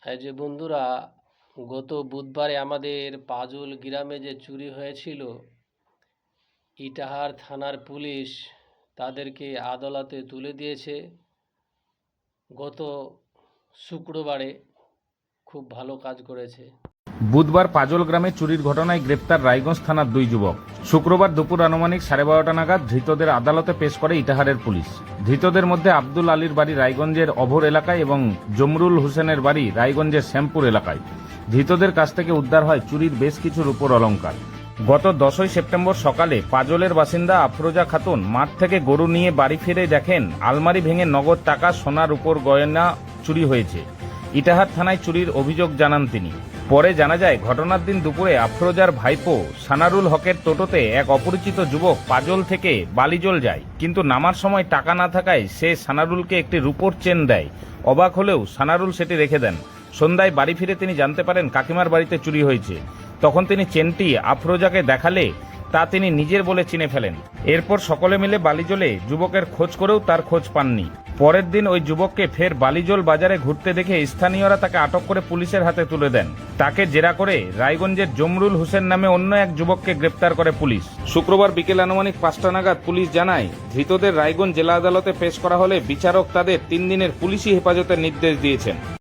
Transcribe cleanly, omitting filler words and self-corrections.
এই যে বন্ধুরা, গত বুধবারে আমাদের পাজল গ্রামে যে চুরি হয়েছিল, ইটাহার থানার পুলিশ তাদেরকে আদালতে তুলে দিয়েছে গত শুক্রবারে। খুব ভালো কাজ করেছে। বুধবার পাজল গ্রামে চুরির ঘটনায় গ্রেপ্তার রায়গঞ্জ থানার দুই যুবক। শুক্রবার দুপুর আনুমানিক 12:30 নাগাদ ধৃতদের আদালতে পেশ করে ইটাহারের পুলিশ। ধৃতদের মধ্যে আব্দুল আলীর বাড়ি রায়গঞ্জের অভর এলাকায় এবং জমরুল হোসেনের বাড়ি রায়গঞ্জের শ্যামপুর এলাকায়। ধৃতদের কাছ থেকে উদ্ধার হয় চুরির বেশ কিছু রূপোর অলংকার। গত 10ই সেপ্টেম্বর সকালে পাজলের বাসিন্দা আফরোজা খাতুন মাঠ থেকে গরু নিয়ে বাড়ি ফিরে দেখেন আলমারি ভেঙে নগদ টাকা, সোনা, রূপোর গয়না চুরি হয়েছে। ইটাহার থানায় চুরির অভিযোগ জানান তিনি। পরে জানা যায়, ঘটনার দিন দুপুরে আফরোজার ভাইপো সানারুল হকের টোটোতে এক অপরিচিত যুবক পাজল থেকে বালিজল যায়, কিন্তু নামার সময় টাকা না থাকায় সে সানারুলকে একটি রূপোর চেন দেয়। অবাক হলেও সানারুল সেটি রেখে দেন। সন্ধ্যায় বাড়ি ফিরে তিনি জানতে পারেন কাকিমার বাড়িতে চুরি হয়েছে। তখন তিনি চেনটি আফরোজাকে দেখালে তা তিনি নিজের বলে চিনে ফেলেন। এরপর সকলে মিলে বালিজলে যুবকের খোঁজ করেও তার খোঁজ পাননি। পরের দিন ওই যুবককে ফের বালিজল বাজারে ঘুরতে দেখে স্থানীয়রা তাকে আটক করে পুলিশের হাতে তুলে দেন। তাকে জেরা করে রায়গঞ্জের জমরুল হোসেন নামে অন্য এক যুবককে গ্রেপ্তার করে পুলিশ। শুক্রবার বিকেল আনুমানিক 5টা নাগাদ পুলিশ জানায়, ধৃতদের রায়গঞ্জ জেলা আদালতে পেশ করা হলে বিচারক তাদের 3 দিনের পুলিশি হেফাজতের নির্দেশ দিয়েছেন।